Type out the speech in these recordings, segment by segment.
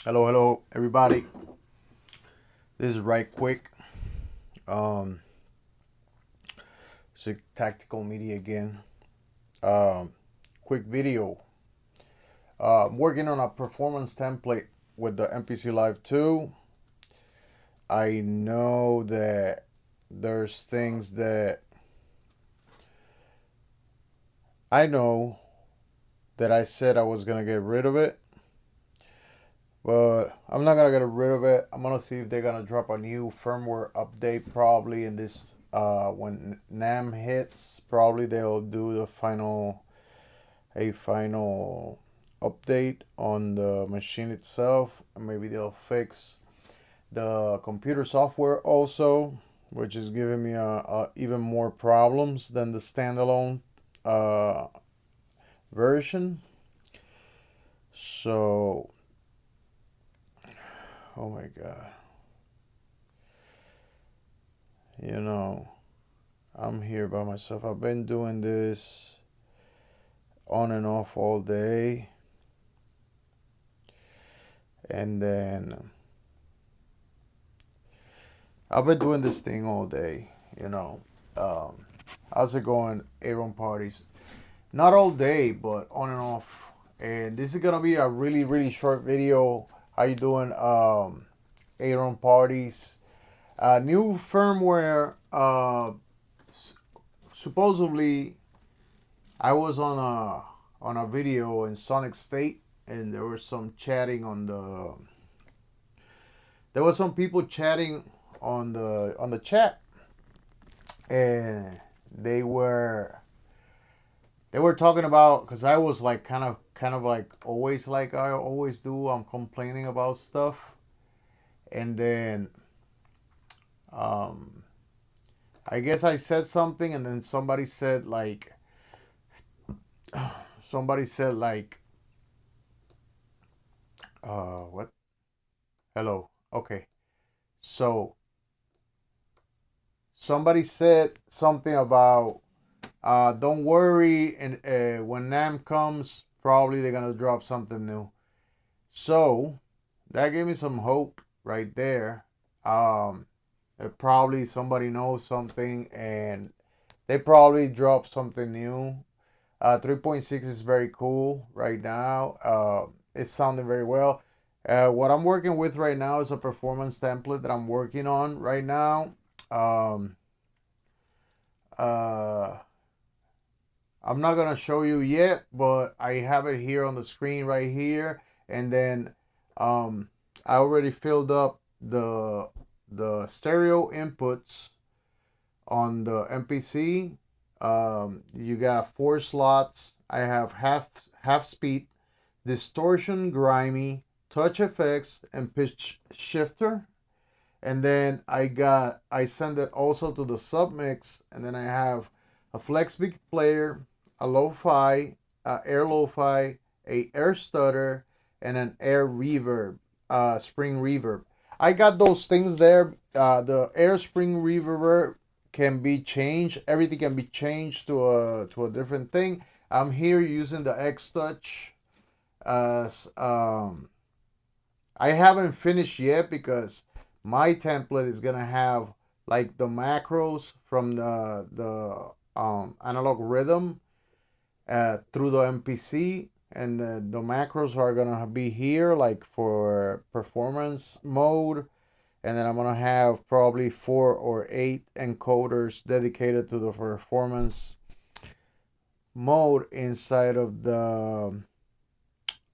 Hello, everybody. This is Right Quick. Um, it's a tactical media again. Um, Quick video. I'm working on a performance template with the MPC Live 2. I know that there's things that I know that I said I was gonna get rid of it, but I'm not gonna get rid of it. I'm gonna see if they're gonna drop a new firmware update probably in this when NAM hits. Probably they'll do the final update on the machine itself. Maybe they'll fix the computer software also, which is giving me even more problems than the standalone uh, version. So, oh my god, you know, I'm here by myself. I've been doing this on and off all day, and then I've been doing this thing all day, you know. Um, how's it going, Aaron parties? Not all day, but on and off. And this is gonna be a really short video. How you doing, Aaron parties? New firmware. Supposedly, I was on a video in Sonic State, and there was some chatting on the. There was some people chatting on the chat, and they were they were talking about, because I was like kind of like always, like I always do, I'm complaining about stuff, and then um I guess I said something, and then somebody said like what, hello, okay, so somebody said something about don't worry, and when NAM comes, probably they're gonna drop something new. So that gave me some hope right there. Um, Probably somebody knows something, and they probably drop something new. 3.6 is very cool right now. It's sounding very well. What I'm working with right now is a performance template that I'm working on right now. Um, uh, I'm not gonna show you yet, but I have it here on the screen right here, and then I already filled up the stereo inputs on the MPC. You got 4 slots. I have half speed, distortion, grimy, touch effects, and pitch shifter. And then I send it also to the submix, and then I have a flex beat player, a lo-fi, air lo-fi, a air stutter, and an air reverb, spring reverb. I got those things there. The air spring reverb can be changed. Everything can be changed to a different thing. I'm here using the X Touch as I haven't finished yet, because my template is gonna have like the macros from the analog rhythm through the MPC, and the macros are gonna be here like for performance mode, and then I'm gonna have probably 4 or 8 encoders dedicated to the performance mode inside of the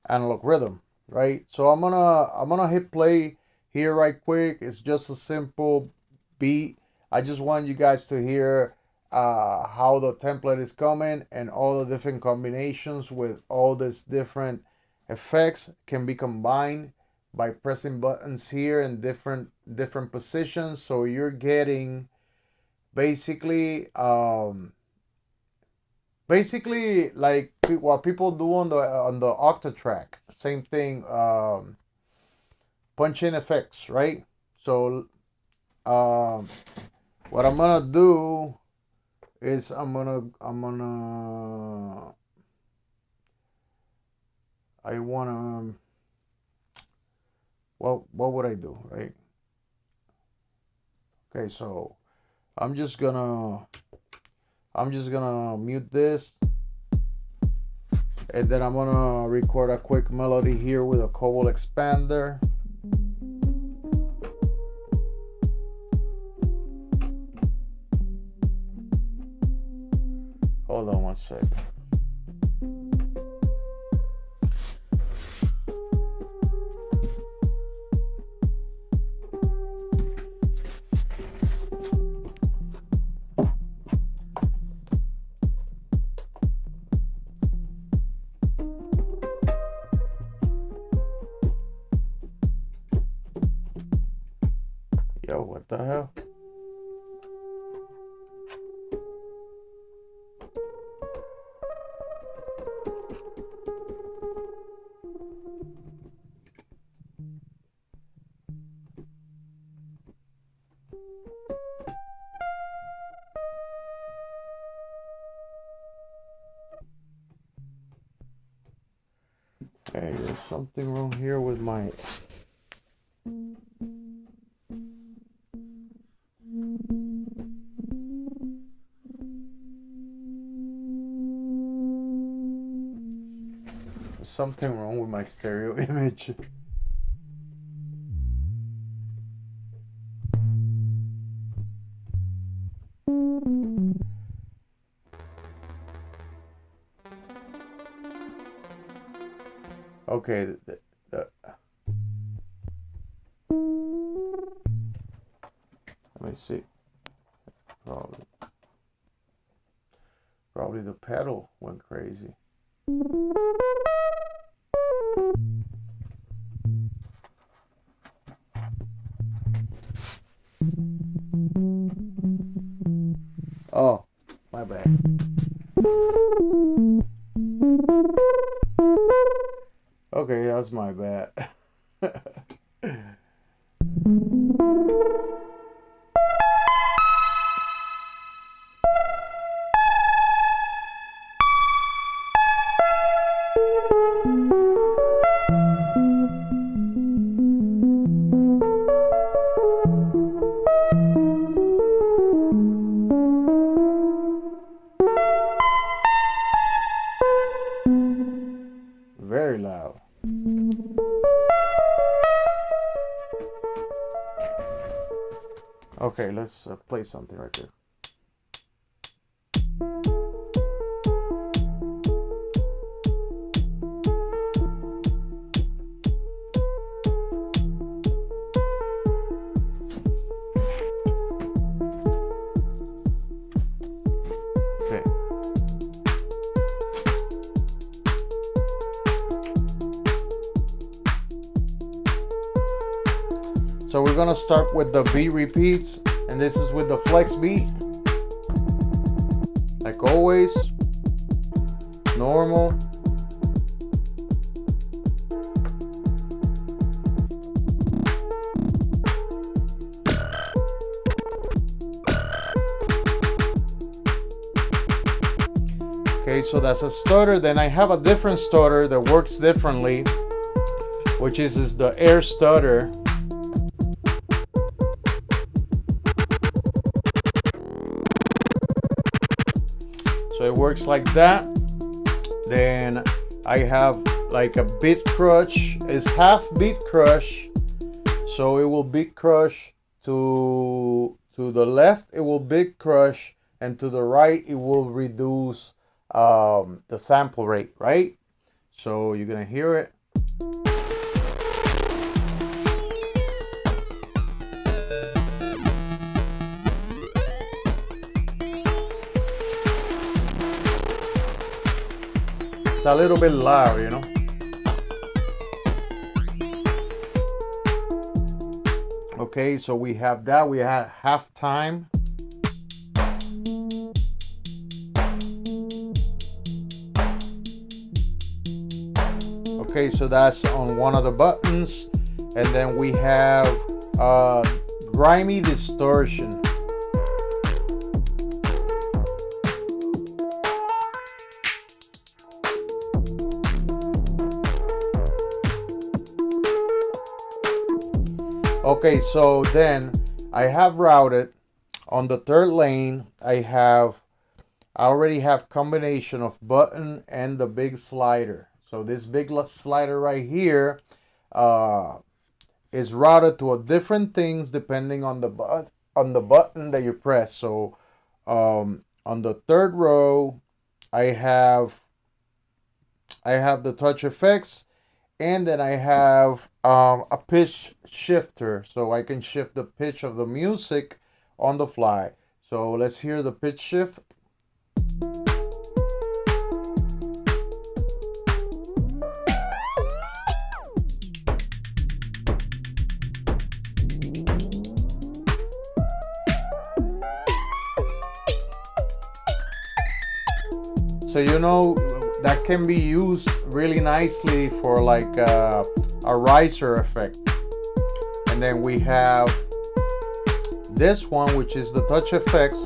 analog rhythm, right? So I'm gonna hit play here right quick. It's just a simple beat. I just want you guys to hear how the template is coming, and all the different combinations with all these different effects can be combined by pressing buttons here in different positions. So you're getting basically like what people do on the Octatrack. Same thing, punch in effects, right? So um, what I'm gonna do is I wanna what would I do, right? Okay, so I'm just gonna mute this, and then I'm gonna record a quick melody here with a Cobalt expander. Hold on one second. Yo, what the hell? Okay, there's something wrong here with my... There's something wrong with my stereo image. Okay, let me see. Probably the pedal went crazy. Oh, my bad. Okay, that's my bad. Very loud. Okay, let's play something right there. Okay. So we're gonna start with the beat repeats, and this is with the flex beat. Like always, normal. Okay, so that's a stutter. Then I have a different stutter that works differently, which is the air stutter. So it works like that. Then I have like a beat crush. It's half beat crush, so it will beat crush to the left. It will beat crush, and to the right it will reduce the sample rate, right? So you're gonna hear it. It's a little bit loud, you know. Okay, so we have that. We had half time. Okay, so that's on one of the buttons. And then we have grimy distortion. Okay, so then I have routed on the third lane. I already have combination of button and the big slider. So this big slider right here is routed to a different things depending on the button that you press. So on the third row, I have the touch effects, and then I have a pitch shifter, so I can shift the pitch of the music on the fly. So let's hear the pitch shift. So you know, that can be used really nicely for like a riser effect. And then we have this one, which is the touch effects.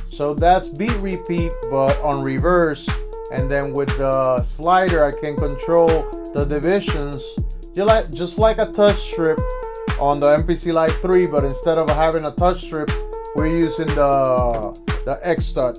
So that's beat repeat, but on reverse. And then with the slider, I can control the divisions, just like a touch strip on the MPC Live 3, but instead of having a touch strip, we're using the X touch.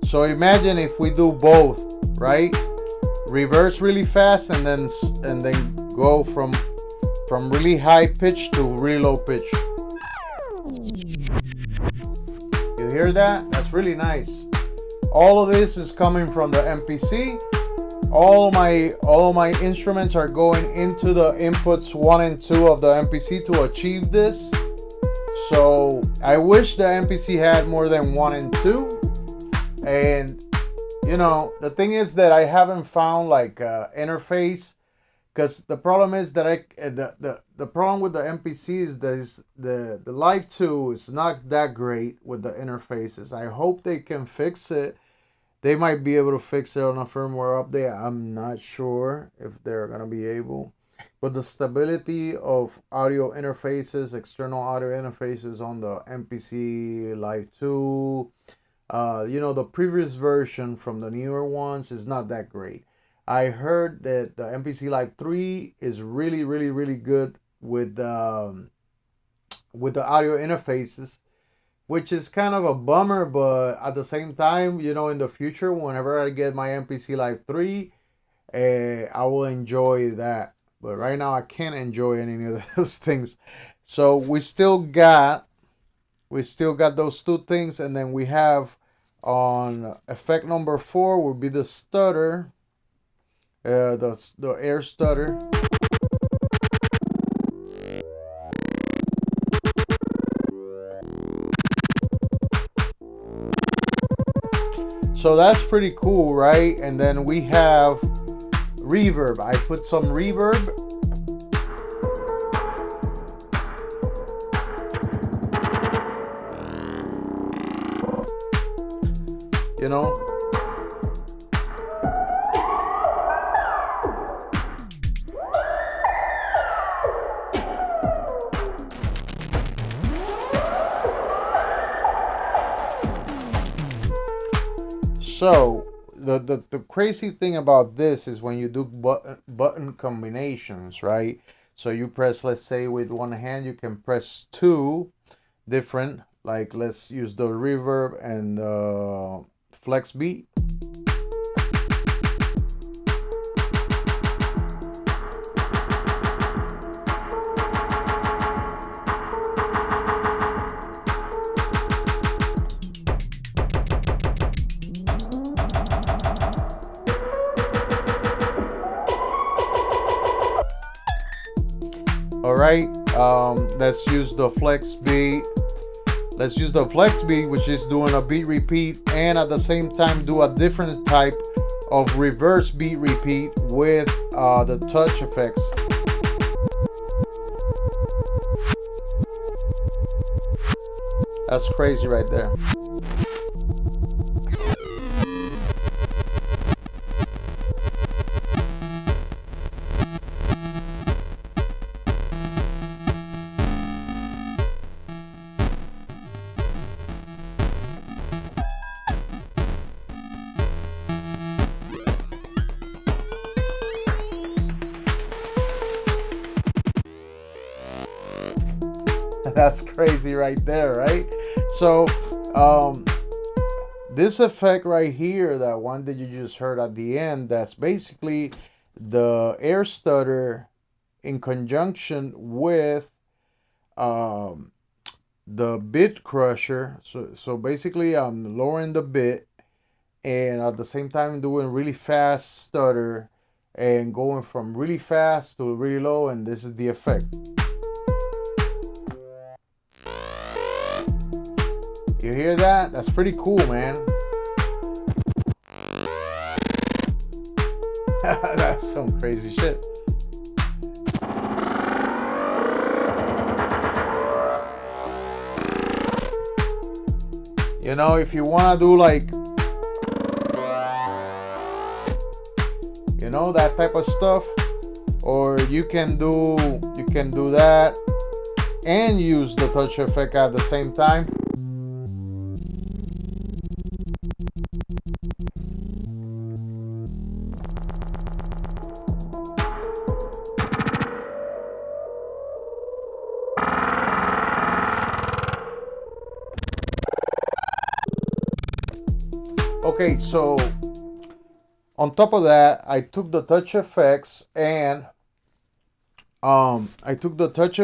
So imagine if we do both, right? Reverse really fast and then go from really high pitch to really low pitch. You hear that? That's really nice. All of this is coming from the MPC. All my instruments are going into the inputs 1 and 2 of the MPC to achieve this. So I wish the MPC had more than 1 and 2. And you know, the thing is that I haven't found like interface, because the problem is that the problem with the MPC is that the Live 2 is not that great with the interfaces. I hope they can fix it. They might be able to fix it on a firmware update. I'm not sure if they're gonna be able. But the stability of audio interfaces, external audio interfaces on the MPC Live 2, you know, the previous version from the newer ones is not that great. I heard that the MPC Live 3 is really, really, really good with the audio interfaces, which is kind of a bummer. But at the same time, you know, in the future, whenever I get my MPC Live 3, I will enjoy that. But right now, I can't enjoy any of those things. So we still got those two things, and then we have on effect number 4 will be the stutter, the air stutter. So that's pretty cool, right? And then we have reverb. I put some reverb. You know, so the crazy thing about this is when you do button combinations, right? So you press, let's say with one hand, you can press 2 different, like let's use the reverb and the flex beat. All right, let's use the flex beat. Let's use the flex beat, which is doing a beat repeat, and at the same time do a different type of reverse beat repeat with the touch effects. That's crazy right there. That's crazy right there, right? So this effect right here, that one that you just heard at the end, that's basically the air stutter in conjunction with the bit crusher. So basically I'm lowering the bit and at the same time doing really fast stutter and going from really fast to really low, and this is the effect. You hear that? That's pretty cool, man. That's some crazy shit. You know, if you want to do like, you know, that type of stuff, or you can do that and use the touch effect at the same time. Okay, so on top of that, I took the touch effects and then on the touch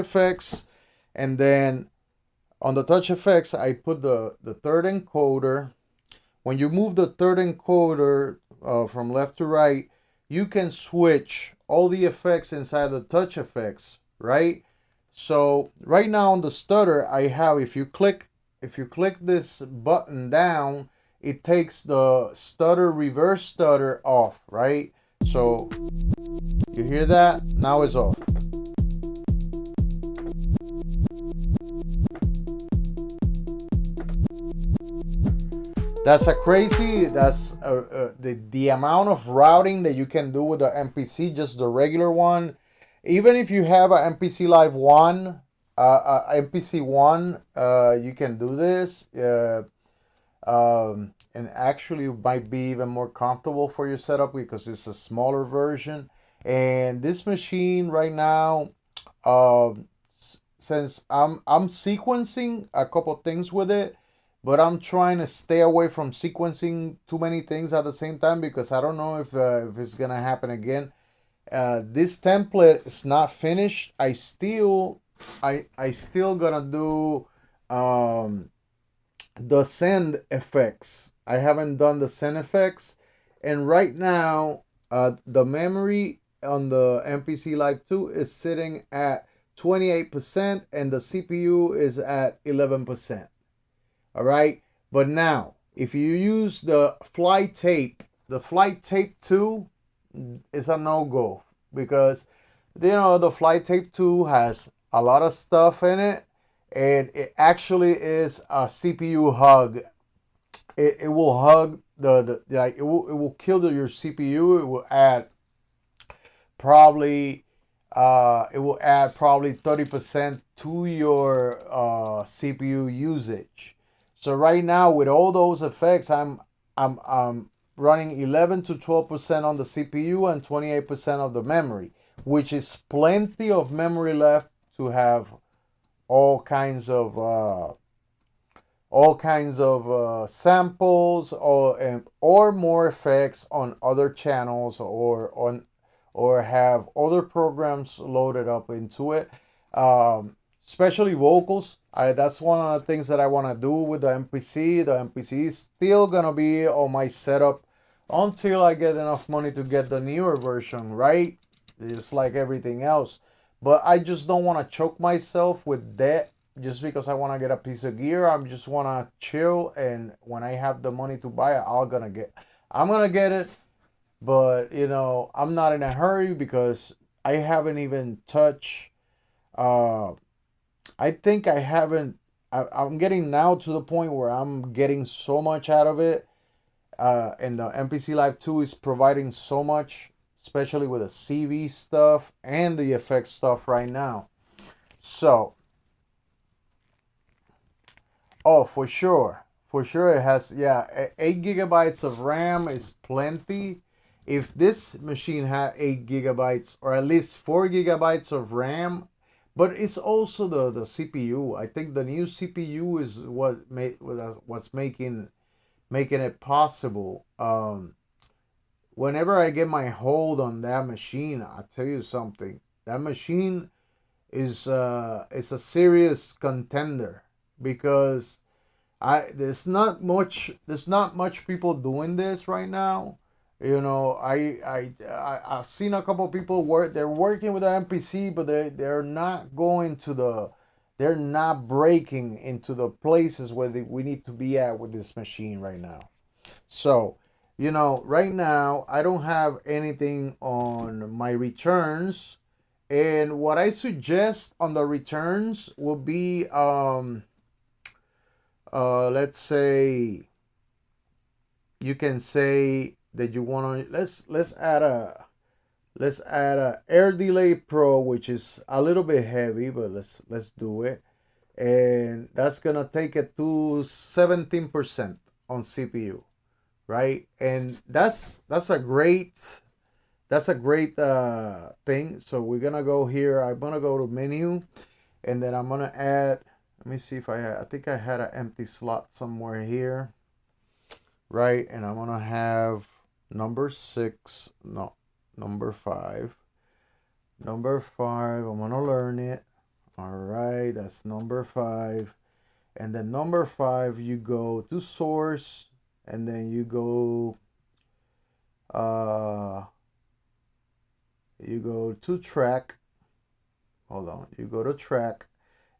effects I put the third encoder. When you move the third encoder from left to right, you can switch all the effects inside the touch effects, right? So right now on the stutter, I have, if you click this button down, it takes the stutter, reverse stutter off, right? So you hear that? Now it's off. That's the amount of routing that you can do with the MPC, just the regular one. Even if you have a MPC Live 1, MPC 1, you can do this. And actually it might be even more comfortable for your setup because it's a smaller version. And this machine right now, since I'm sequencing a couple things with it, but I'm trying to stay away from sequencing too many things at the same time because I don't know if it's gonna happen again. This template is not finished. I still gonna do the send effects. I haven't done the send effects, and right now the memory on the MPC Live 2 is sitting at 28% and the CPU is at 11%. All right, but now if you use the flight tape 2 is a no-go because you know the flight tape 2 has a lot of stuff in it, and it actually is a CPU hug. It will hug like it will kill your CPU. It will add probably 30% to your CPU usage. So right now with all those effects, I'm running 11 to 12% on the CPU and 28% of the memory, which is plenty of memory left to have all kinds of samples or more effects on other channels or have other programs loaded up into it, especially vocals. That's one of the things that I want to do with the MPC. The MPC is still gonna be on my setup until I get enough money to get the newer version, right? Just like everything else. But I just don't want to choke myself with debt just because I want to get a piece of gear. I just want to chill, and when I have the money to buy it, I'm gonna get it. But you know, I'm not in a hurry because I haven't even touched. I think I haven't. I'm getting now to the point where I'm getting so much out of it, and the MPC Live 2 is providing so much, especially with the CV stuff and the effects stuff right now. So, oh, for sure, it has, yeah, 8 GB of RAM is plenty. If this machine had 8 GB or at least 4 GB of RAM, But it's also the CPU. I think the new CPU is what's making it possible. Whenever I get my hold on that machine, I'll tell you something. That machine is a serious contender, because there's not much people doing this right now. You know, I've seen a couple of people they're working with the MPC, but they're not going to they're not breaking into the places where we need to be at with this machine right now. So, you know, right now I don't have anything on my returns, and what I suggest on the returns will be let's say you can say that you want to let's add a air delay pro, which is a little bit heavy, but let's do it, and that's gonna take it to 17% on CPU, right? And that's a great thing. So we're gonna go here. I'm gonna go to menu, and then I'm gonna add. Let me see if I think I had an empty slot somewhere here, right? And I'm gonna have number 6, no, number 5. Number 5, I'm gonna learn it. All right, that's number 5. And then number 5, you go to source, and then you go to track. Hold on, you go to track,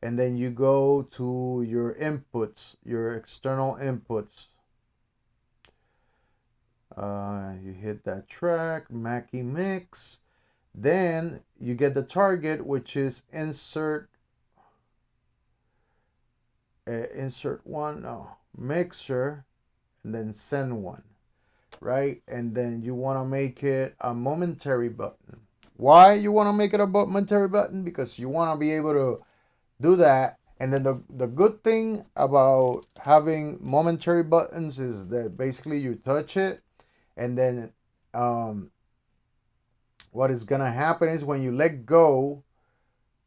and then you go to your inputs, your external inputs. You hit that track, Mackie Mix. Then you get the target, which is insert one, no, mixer, and then send one, right? And then you want to make it a momentary button. Why you want to make it a momentary button? Because you want to be able to do that. And then the good thing about having momentary buttons is that basically you touch it, and then what is gonna happen is when you let go,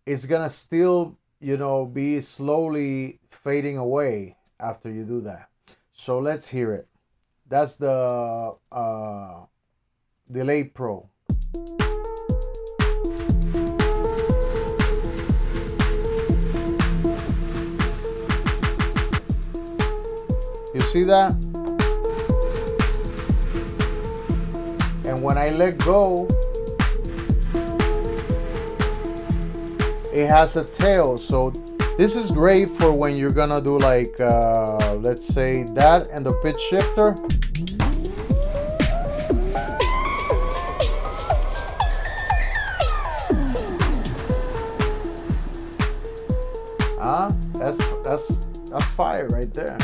it's gonna still, you know, be slowly fading away after you do that. So let's hear it. That's the Delay Pro. You see that? And when I let go, it has a tail. So this is great for when you're gonna do like let's say that and the pitch shifter. That's fire right there.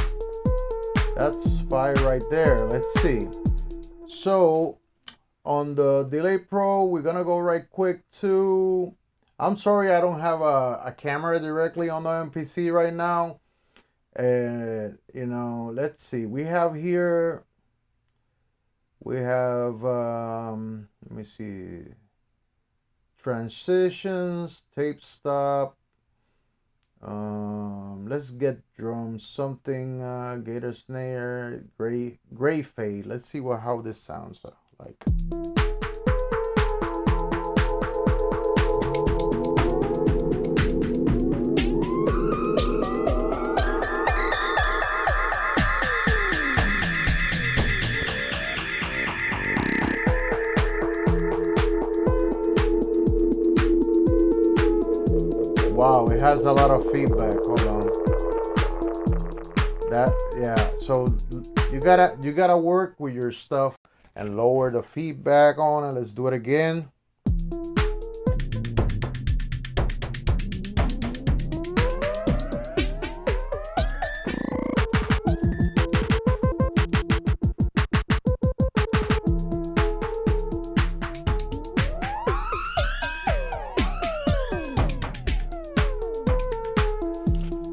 That's fire right there. Let's see. So on the Delay Pro, we're gonna go right quick to, I'm sorry I don't have a camera directly on the MPC right now. And you know, let's see, we have here, we have let me see, transitions, tape stop, let's get drums, something, gator snare, gray fade. Let's see how this sounds like. Wow, it has a lot of feedback. Hold on. That, yeah. So you gotta work with your stuff and lower the feedback on it. Let's do it again.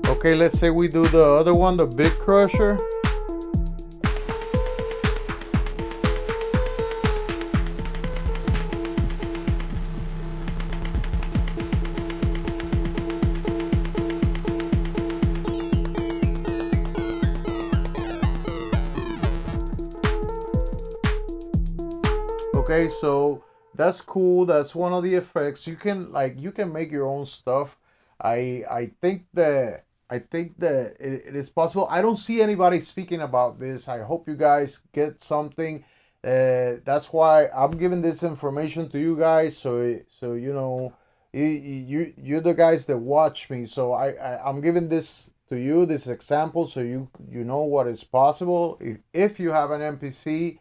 Okay, let's say we do the other one, the Big Crusher. Okay, so that's cool. That's one of the effects. You can make your own stuff. I think that it is possible. I don't see anybody speaking about this. I hope you guys get something. That's why I'm giving this information to you guys. So you know, you're the guys that watch me. So I'm giving this to you, this example, so you know what is possible if you have an MPC.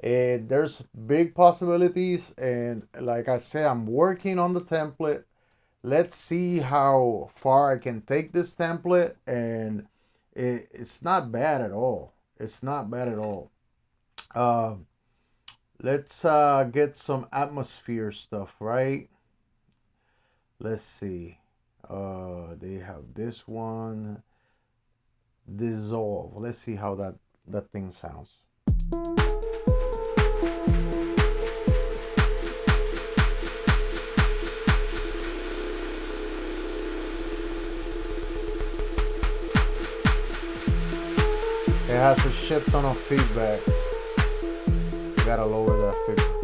There's big possibilities, and like I say, I'm working on the template. Let's see how far I can take this template, and it's not bad at all. It's not bad at all. uh, let's get some atmosphere stuff, right? Let's see. They have this one, dissolve. Let's see how that thing sounds. It has a shit ton of feedback. You gotta lower that feedback.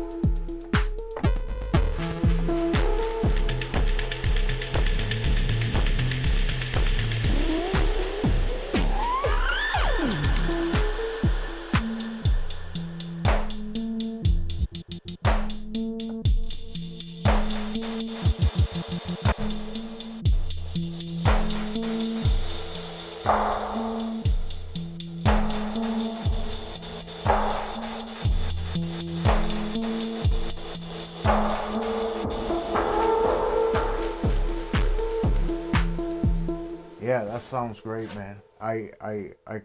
Yeah, that sounds great, man. I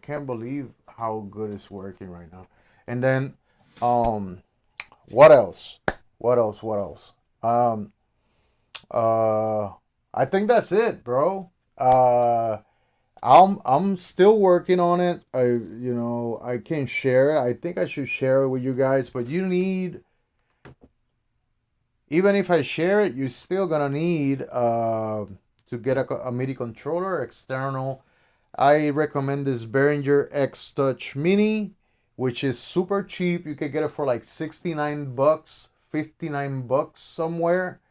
can't believe how good it's working right now. And then, um, what else? What else? Um, uh, I think that's it, bro. I'm still working on it. I can share it. I think I should share it with you guys, but you need, even if I share it, you're still gonna need to get a MIDI controller external. I recommend this Behringer X Touch Mini, which is super cheap. You can get it for like 69 bucks, 59 bucks somewhere.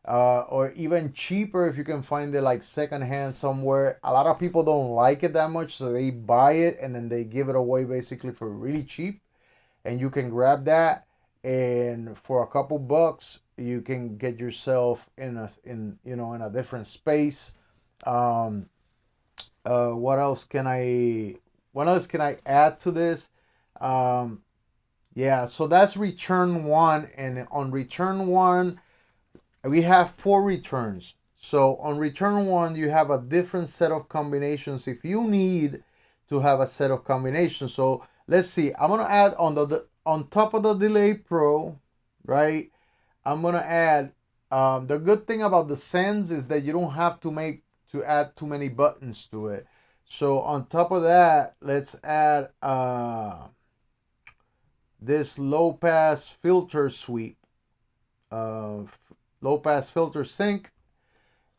Or even cheaper if you can find it like secondhand somewhere. A lot of people don't like it that much, so they buy it and then they give it away basically for really cheap. And you can grab that, and for a couple bucks, you can get yourself in a different space. Um, what else can I add to this? Um, yeah, so that's return one, and on return one we have 4 returns. So on return one, you have a different set of combinations if you need to have a set of combinations. So let's see. I'm gonna add on top of the Delay Pro, right? I'm gonna add. The good thing about the sends is that you don't have to add too many buttons to it. So on top of that, let's add this low pass filter sweep. Low pass filter sync,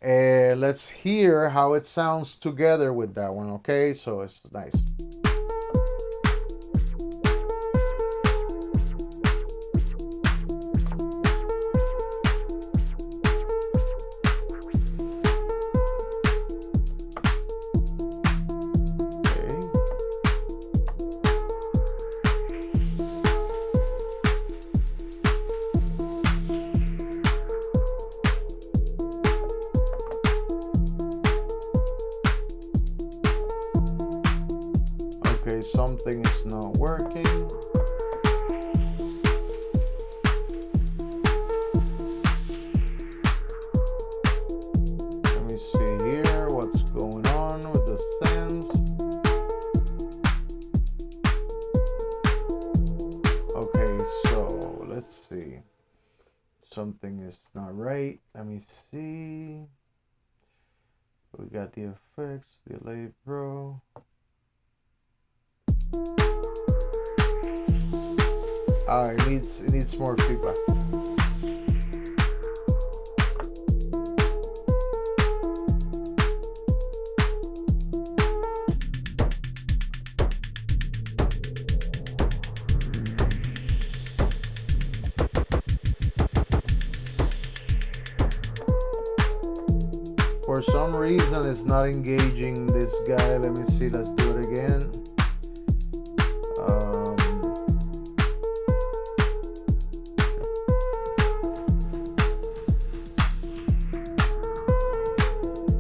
and let's hear how it sounds together with that one. Okay, so it's nice. Okay, something is not working. Let me see here what's going on with the sends. Okay, so let's see. Something is not right. Let me see. We got the effects, Delay Pro. It needs more feedback. For some reason it's not engaging this guy. Let me see, let's do it again.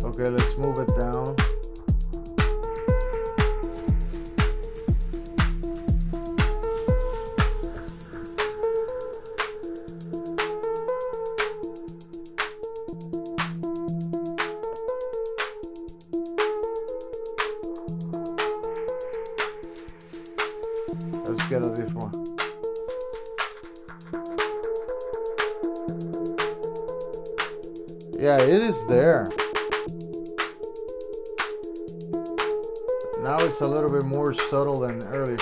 Okay, let's move it down. Let's get a different one. Yeah, it is there. Now it's a little bit more subtle than earlier.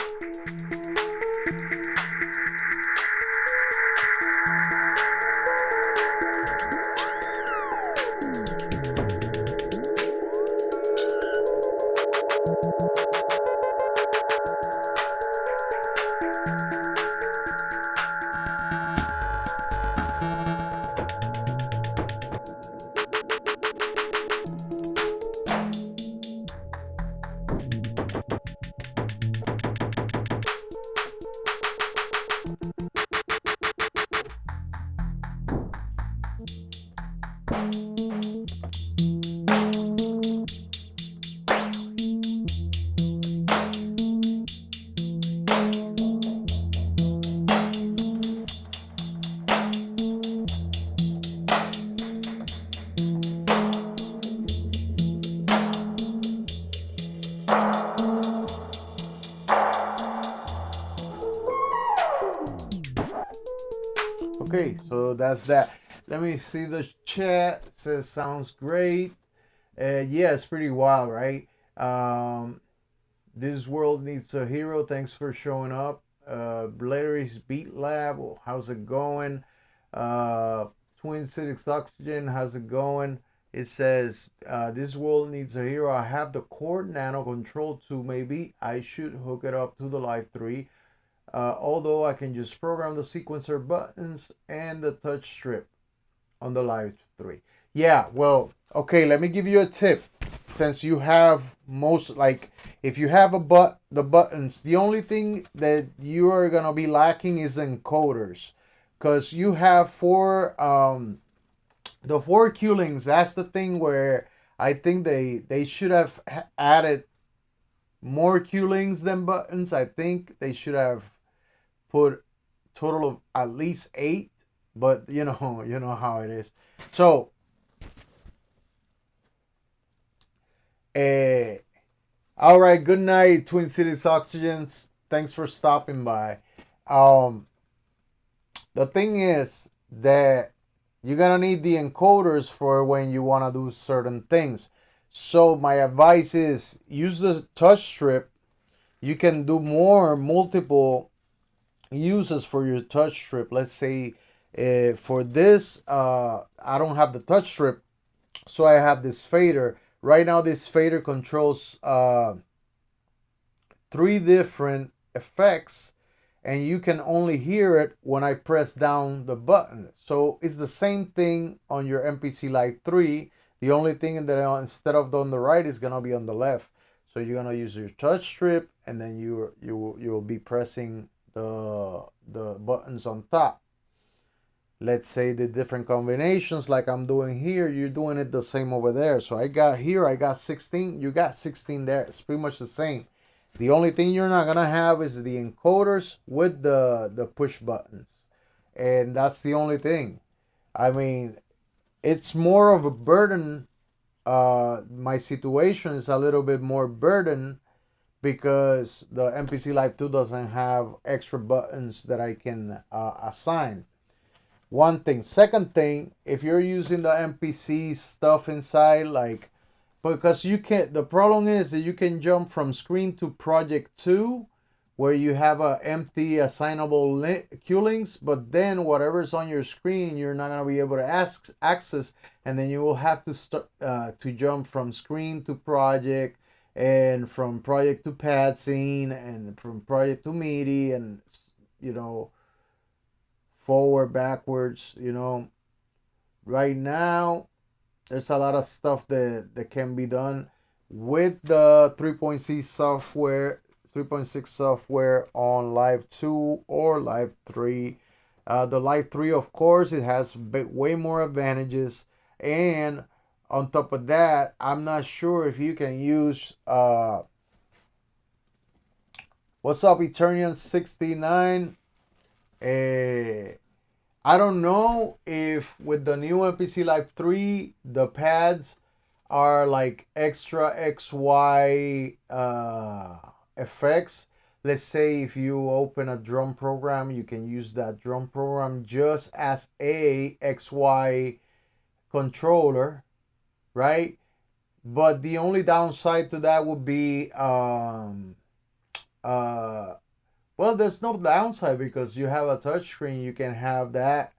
Okay, so that's that. Let me see the chat. It says sounds great. Yeah, it's pretty wild, right? This world needs a hero. Thanks for showing up. Larry's Beat Lab. How's it going? Twin Cities Oxygen. How's it going? It says this world needs a hero. I have the Cord Nano Control 2. Maybe I should hook it up to the Live 3. Although I can just program the sequencer buttons and the touch strip on the Live 3. Yeah, well, okay, let me give you a tip. Since you have most, like, if you have the buttons, the only thing that you are gonna be lacking is encoders, because you have the 4 Q-links. That's the thing where I think they should have added more Q-links than buttons. I think they should have put total of at least 8, but you know how it is. So all right, good night, Twin Cities Oxygens. Thanks for stopping by. The thing is that you're gonna need the encoders for when you want to do certain things. So my advice is use the touch strip. You can do multiple uses for your touch strip. Let's say for this, I don't have the touch strip, so I have this fader. Right now, this fader controls 3 different effects, and you can only hear it when I press down the button. So it's the same thing on your MPC Live 3. The only thing that instead of on the right is gonna be on the left. So you're gonna use your touch strip, and then you'll be pressing the buttons on top. Let's say the different combinations like I'm doing here, you're doing it the same over there. So I got 16, you got 16 there. It's pretty much the same. The only thing you're not gonna have is the encoders with the push buttons, and that's the only thing. I mean, it's more of a burden. My situation is a little bit more burden because the MPC Live 2 doesn't have extra buttons that I can assign. One thing. Second thing, if you're using the MPC stuff inside, like, because you can, the problem is that you can jump from screen to project 2 where you have a empty assignable Q links, but then whatever's on your screen you're not going to be able to access, and then you will have to start to jump from screen to project, and from project to pad scene, and from project to MIDI, and forward, backwards. Right now there's a lot of stuff that can be done with the 3.6 software, 3.6 software on Live 2 or Live 3. The Live 3, of course, it has way more advantages. And on top of that, I'm not sure if you can use what's up, Eternian 69. I don't know if with the new MPC Live 3, the pads are like extra XY effects. Let's say if you open a drum program, you can use that drum program just as a XY controller, right? But the only downside to that would be uh, well, there's no downside because you have a touchscreen. You can have that,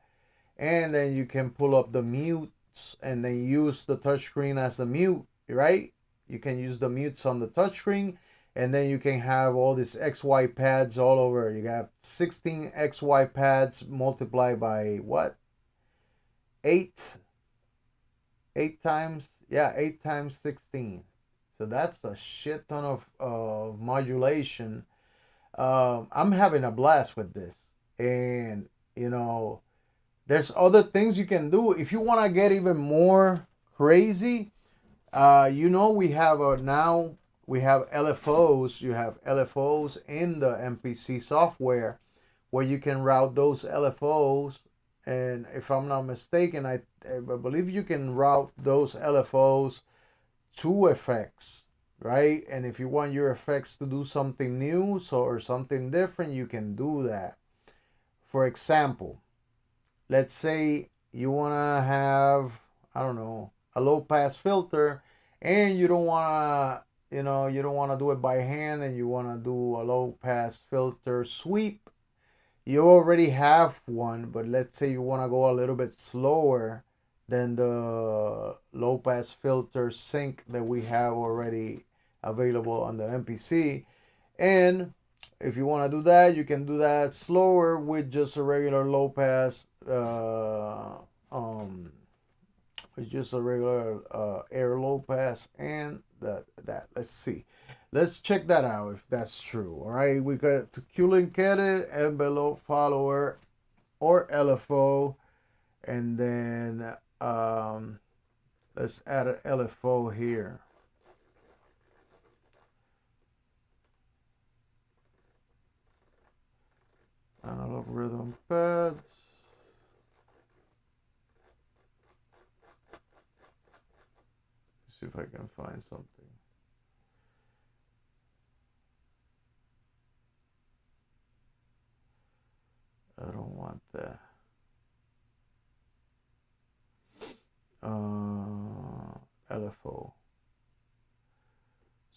and then you can pull up the mutes and then use the touchscreen as a mute, right? You can use the mutes on the touchscreen, and then you can have all these XY pads all over. You have 16 XY pads multiplied by what? 8? 8 times? Yeah, 8 times 16. So that's a shit ton of modulation. I'm having a blast with this. And, you know, there's other things you can do. If you want to get even more crazy, you know, we have now we have LFOs. You have LFOs in the MPC software where you can route those LFOs. And if I'm not mistaken, I believe you can route those LFOs to effects, right? And if you want your effects to do something new, or something different, you can do that. For example, let's say you want to have, I don't know, a low pass filter, and you don't want to, you don't want to do it by hand, and you want to do a low pass filter sweep. You already have one, but let's say you want to go a little bit slower than the low pass filter sync that we have already available on the MPC. And if you want to do that, you can do that slower with just a regular low pass, with just a regular air low pass, and that. Let's see. Let's check that out if that's true. All right, we got to Q-Link edit, envelope follower, or LFO, and then let's add an LFO here. Analog rhythm pads. Let's see if I can find something. I don't want that. LFO.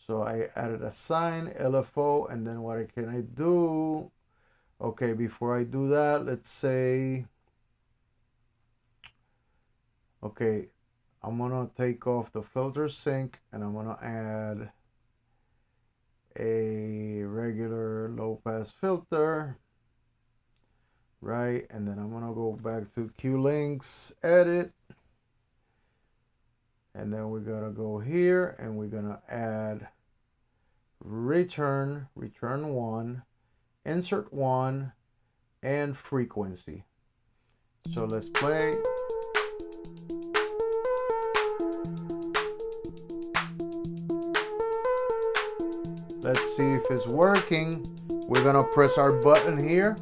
So I added a sign, LFO, and then what can I do? Okay, before I do that, let's say, okay, I'm gonna take off the filter sync, and I'm gonna add a regular low pass filter, right? And then I'm gonna go back to Q-Links edit, and then we're gonna go here and we're gonna add return 1, insert 1, and frequency. So let's play. Let's see if it's working. We're gonna press our button here.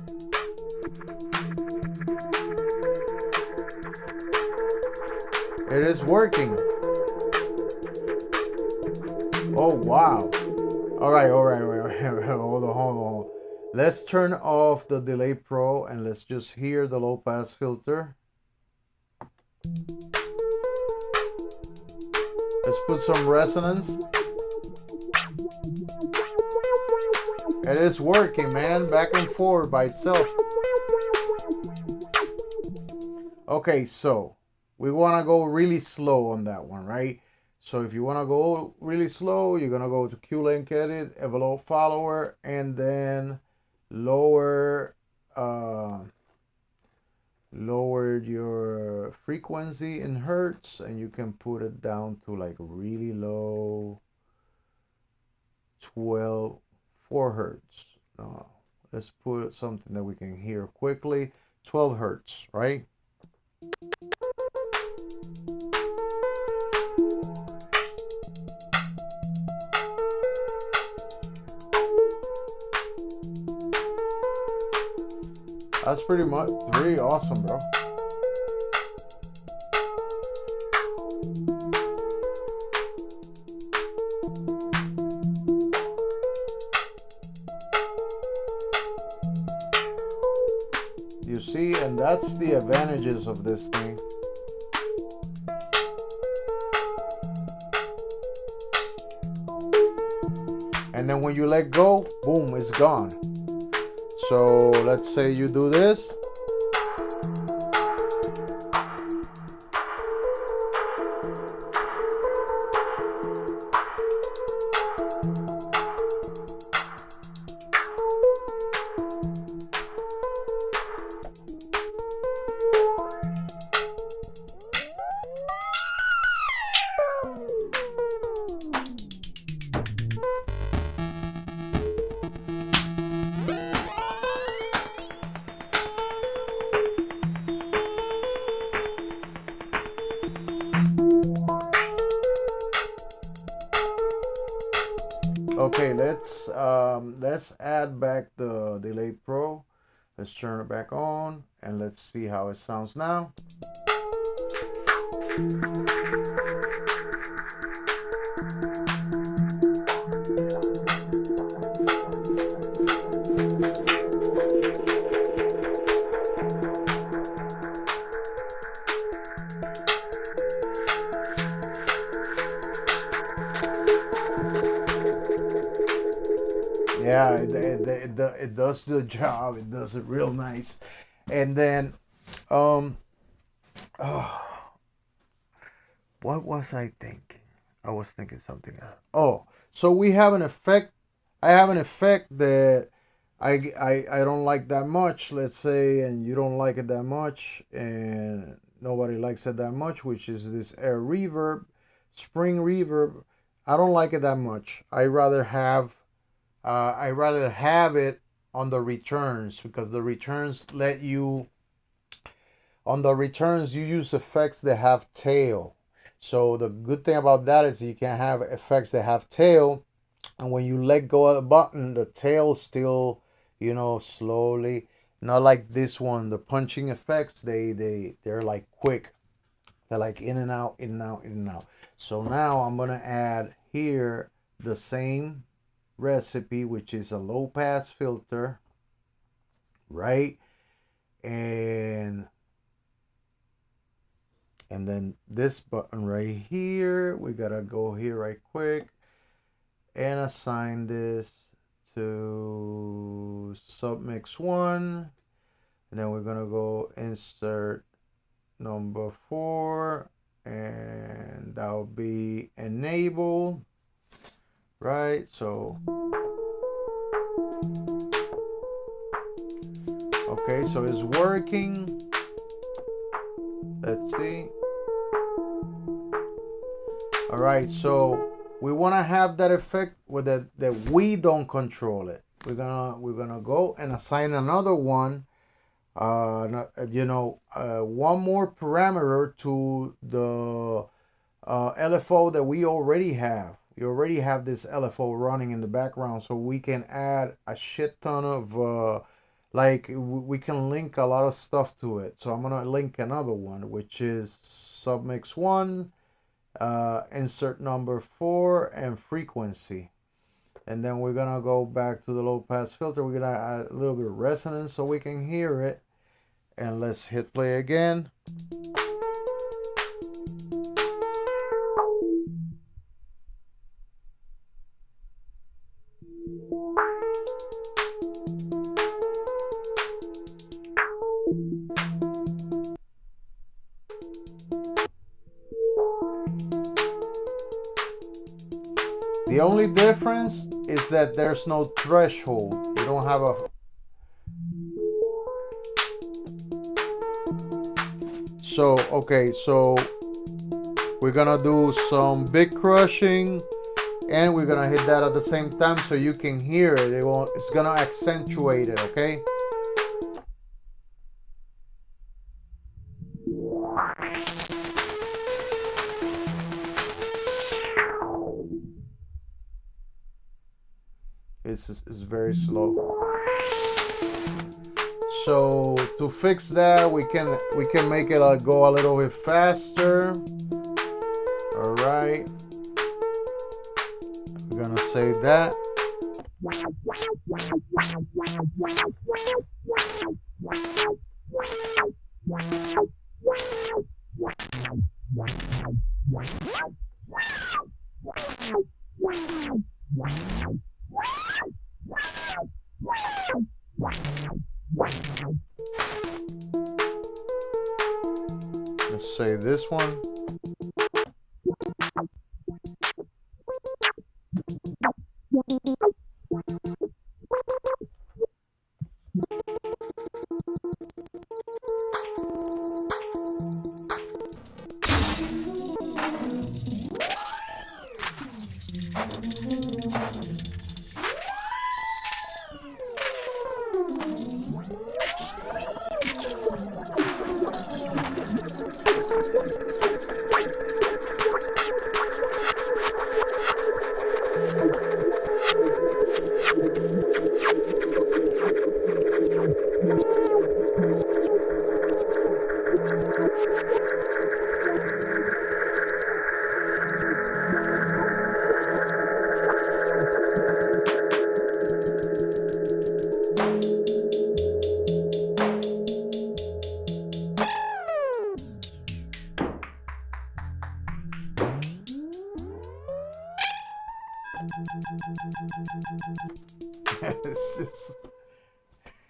It is working. Oh wow. All right. Hold on. Let's turn off the Delay Pro and let's just hear the low pass filter. Let's put some resonance. It is working, man. Back and forth by itself. Okay, so we want to go really slow on that one, right? So if you want to go really slow, you're going to go to Q-Link edit, envelope follower, and then lower lower your frequency in hertz, and you can put it down to like really low, 4 hertz. No, let's put something that we can hear quickly. 12 hertz, right? That's pretty much really awesome, bro. You see, and that's the advantages of this thing. And then when you let go, boom, it's gone. So let's say you do this. Okay, let's add back the delay pro. Let's turn it back on and let's see how it sounds now. Yeah, it does the job. It does it real nice. And then, oh, what was I thinking? I was thinking something else. Oh, so we have an effect. I have an effect that I don't like that much, let's say, and you don't like it that much, and nobody likes it that much, which is this air reverb, spring reverb. I don't like it that much. I rather have it on the returns, because the returns let you, on the returns you use effects that have tail. So the good thing about that is you can have effects that have tail, and when you let go of the button, the tail still, you know, slowly, not like this one, the punching effects, they're like quick. They're like in and out, in and out, in and out. So now I'm gonna add here the same recipe, which is a low pass filter, right? And then this button right here, we gotta go here right quick and assign this to submix 1, and then we're gonna go insert number 4, and that will be enable, right? So okay, so it's working. Let's see. All right, so we want to have that effect with that we don't control it. We're gonna go and assign another one, one more parameter to the LFO that we already have. We already have this LFO running in the background, so we can add a shit ton of we can link a lot of stuff to it. So I'm gonna link another one, which is submix 1, insert number 4, and frequency. And then we're gonna go back to the low pass filter. We're gonna add a little bit of resonance so we can hear it. And let's hit play again. The only difference is that there's no threshold. You don't have a... So, okay, so we're gonna do some big crushing, and we're gonna hit that at the same time so you can hear it. It's gonna accentuate it, okay? It's very slow. So to fix that, we can make it go a little bit faster. All right, we're gonna save that. Let's save this one.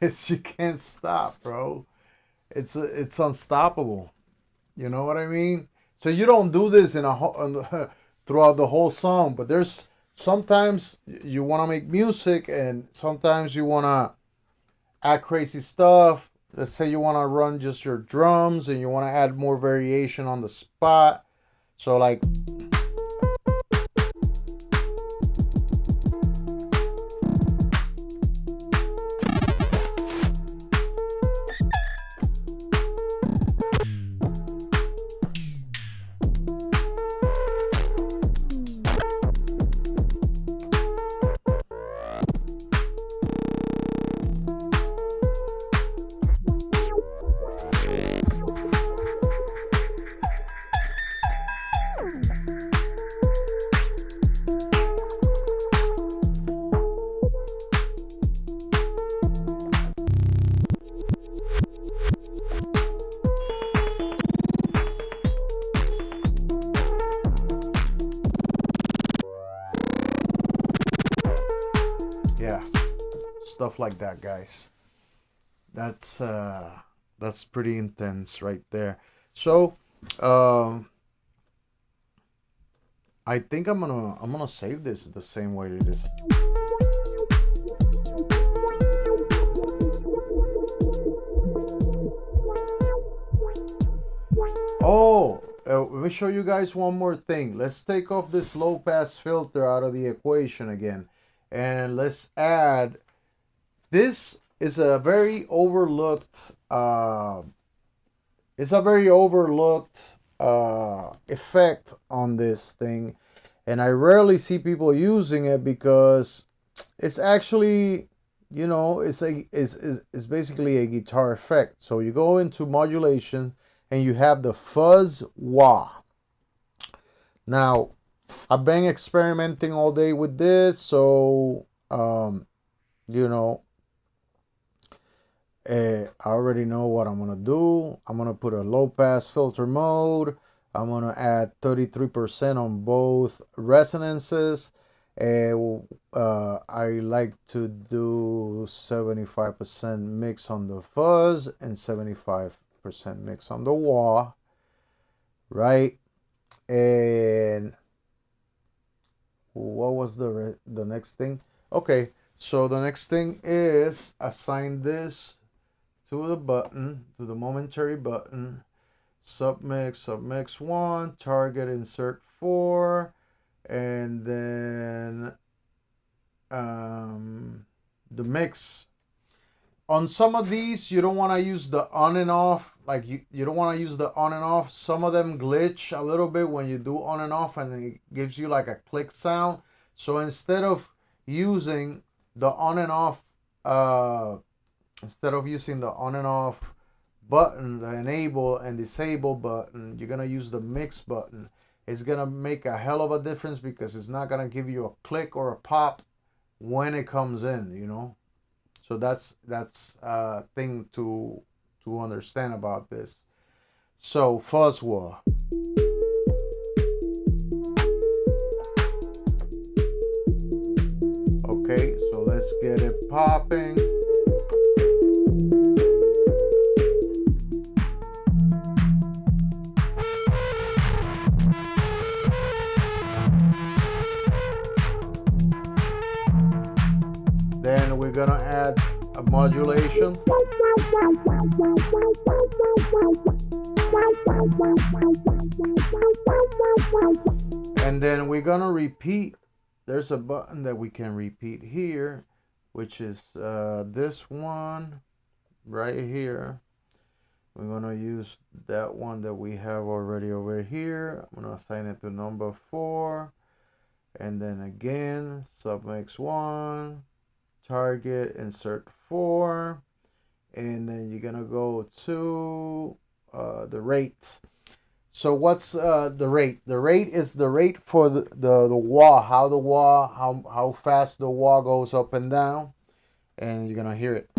It's you can't stop, bro. It's unstoppable. You know what I mean? So you don't do this throughout the whole song, but there's sometimes you want to make music, and sometimes you want to add crazy stuff. Let's say you want to run just your drums, and you want to add more variation on the spot. So like. Yeah, stuff like that, guys. That's pretty intense right there. So I think I'm gonna save this the same way it is. Oh, let me show you guys one more thing. Let's take off this low pass filter out of the equation again, and let's add. This is a very overlooked. It's a very overlooked effect on this thing, and I rarely see people using it because it's actually, you know, it's basically a guitar effect. So you go into modulation and you have the fuzz wah. Now, I've been experimenting all day with this, so you know, I already know what I'm gonna do. I'm gonna put a low pass filter mode. I'm gonna add 33% on both resonances. I like to do 75% mix on the fuzz and 75% mix on the wah, right? And what was the next thing? Okay, so the next thing is assign this to the button, to the momentary button. submix 1, target insert 4, and then the mix. On some of these, you don't want to use the on and off. Like you don't want to use the on and off. Some of them glitch a little bit when you do on and off, and it gives you like a click sound. So instead of using the on and off, button, the enable and disable button, you're gonna use the mix button. It's gonna make a hell of a difference because it's not gonna give you a click or a pop when it comes in, you know. So that's a thing to understand about this. So fuzz wah. Okay, so let's get it popping. Then we're gonna add a modulation. And then we're gonna repeat. There's a button that we can repeat here, which is this one right here. We're gonna use that one that we have already over here. I'm gonna assign it to number 4. And then again, submix 1, target, insert 4, and then you're gonna go to the rate. So what's the rate? The rate is the rate for the wah, how fast the wah goes up and down, and you're gonna hear it.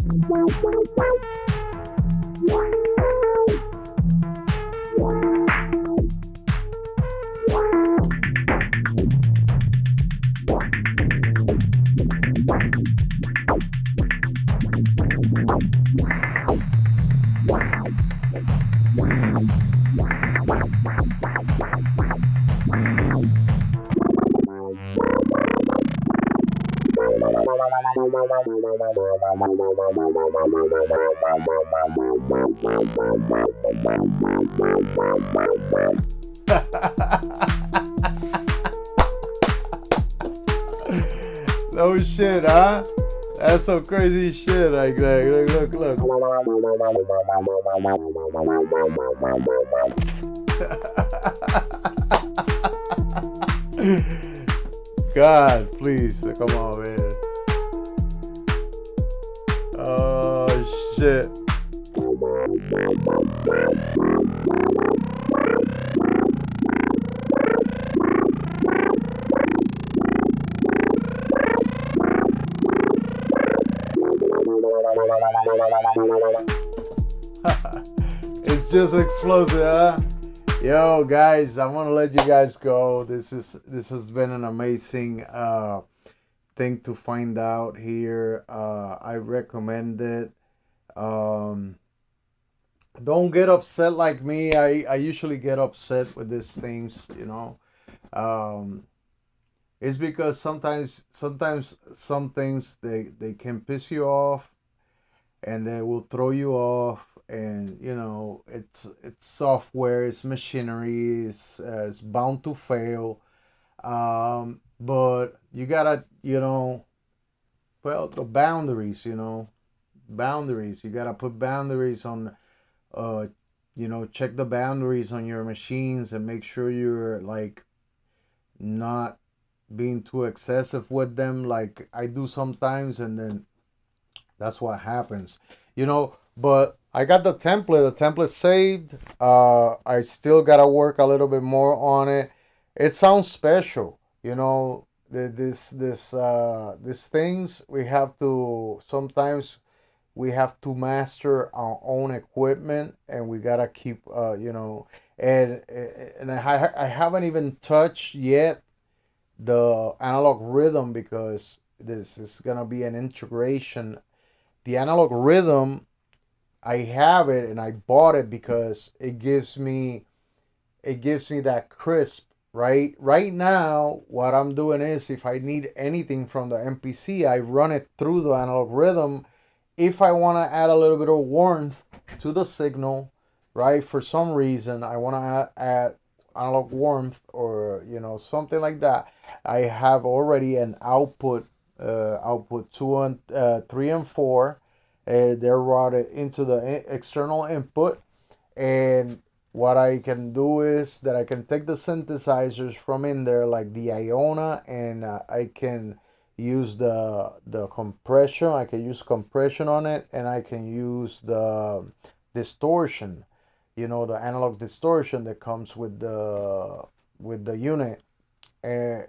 No shit, huh? That's some crazy shit. Like look. God, please, come on, man. Oh shit. It's just explosive, huh? Yo, guys, I want to let you guys go. This has been an amazing thing to find out here. I recommend it. Don't get upset like me. I usually get upset with these things, you know. It's because sometimes some things they can piss you off, and they will throw you off. And you know, it's software, it's machinery, it's bound to fail. But you gotta, you know, well, the boundaries, you know, boundaries. You gotta put boundaries on, you know, check the boundaries on your machines and make sure you're like not being too excessive with them, like I do sometimes, and then that's what happens, you know. But I got the template saved. I still gotta work a little bit more on it. It sounds special, you know. These things we have to, sometimes we have to master our own equipment, and we gotta keep you know. And I haven't even touched yet the analog rhythm, because this is gonna be an integration. The analog rhythm, I have it and I bought it because it gives me that crisp. Right now, what I'm doing is, if I need anything from the MPC, I run it through the analog rhythm. If I want to add a little bit of warmth to the signal, right? For some reason, I want to add analog warmth or something like that. I have already an output 2 and 3 and 4. They're routed into the external input, and what I can do is that I can take the synthesizers from in there, like the Iona, and I can use the compression. I can use compression on it, and I can use the distortion, the analog distortion that comes with the unit. And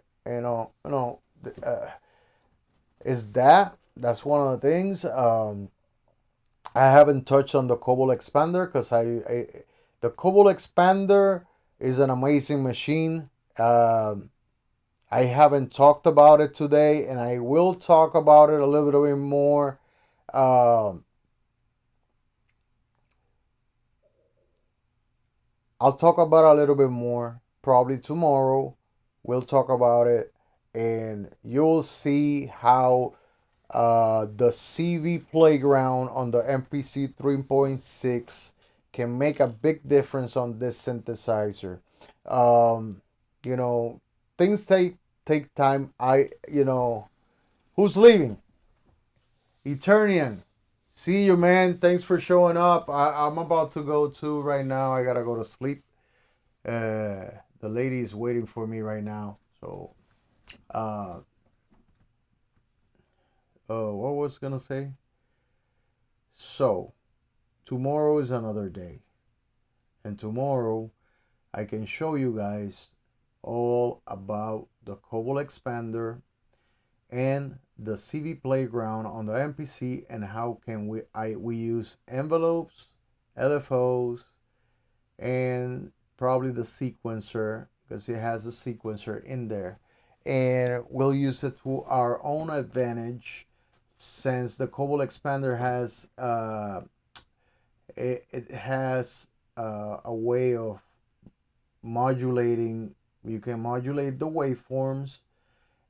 is that's one of the things. I haven't touched on the Cobalt Expander because the Cobalt Expander is an amazing machine. I haven't talked about it today, and I will talk about it a little bit more. I'll talk about it a little bit more probably tomorrow. We'll talk about it, and you'll see how the CV playground on the MPC 3.6 can make a big difference on this synthesizer. Um, you know, things take time. Who's leaving? Eternian. See you, man. Thanks for showing up. I'm about to go too right now. I gotta go to sleep. The lady is waiting for me right now. So, uh, what was I gonna say? So, tomorrow is another day, and tomorrow I can show you guys all about the Cobalt Expander and the CV playground on the MPC, and how can we use envelopes, LFOs, and probably the sequencer, because it has a sequencer in there, and we'll use it to our own advantage, since the Cobalt Expander has it has a way of modulating. You can modulate the waveforms,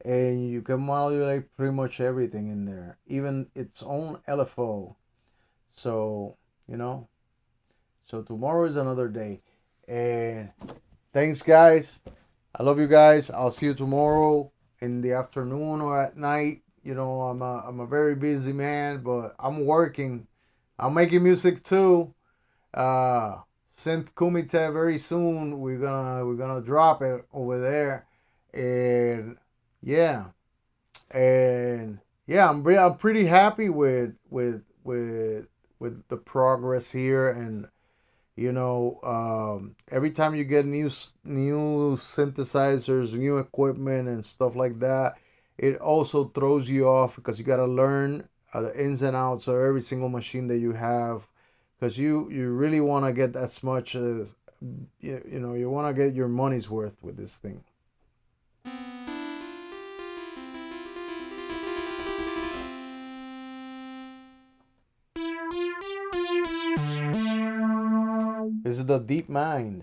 and you can modulate pretty much everything in there, even its own LFO. So so tomorrow is another day, and thanks, guys. I love you guys. I'll see you tomorrow in the afternoon or at night. I'm a very busy man, but I'm working. I'm making music too. Synth Kumite very soon. We're gonna drop it over there, and yeah, I'm pretty happy with the progress here, and every time you get new synthesizers, new equipment, and stuff like that, it also throws you off, because you got to learn the ins and outs of every single machine that you have, because you really want to get as much as you want to get your money's worth with this thing. This is the Deep Mind.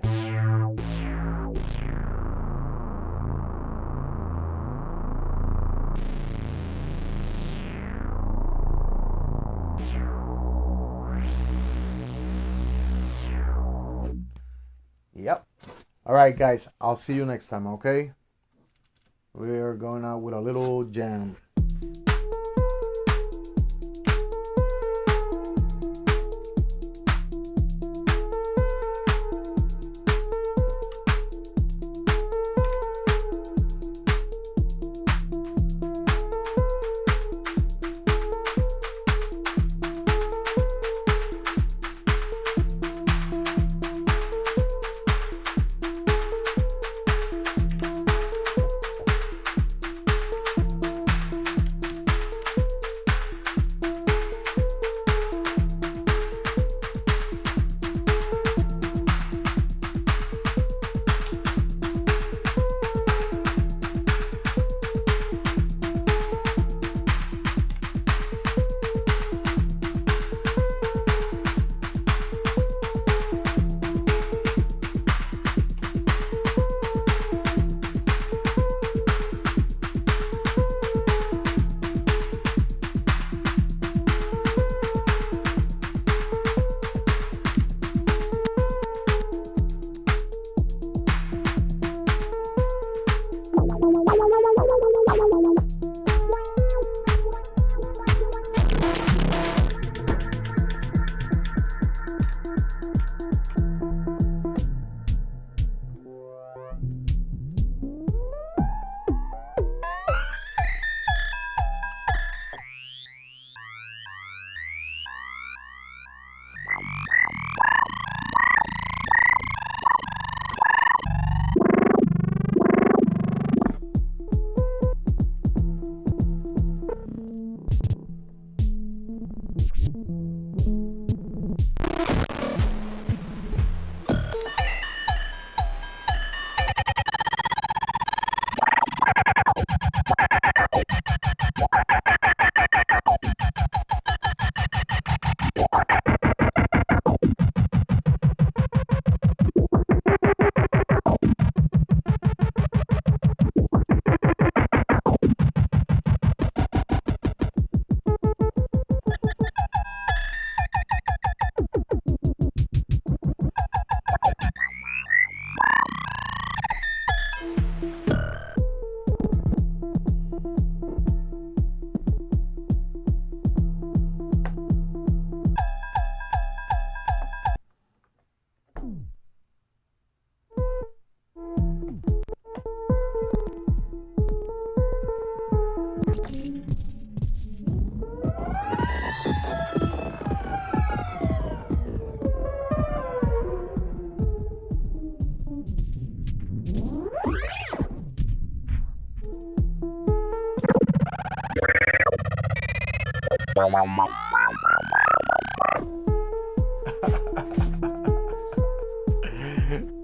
Yep. All right, guys. I'll see you next time, okay? We're going out with a little jam.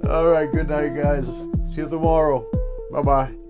All right, good night, guys. See you tomorrow. Bye-bye.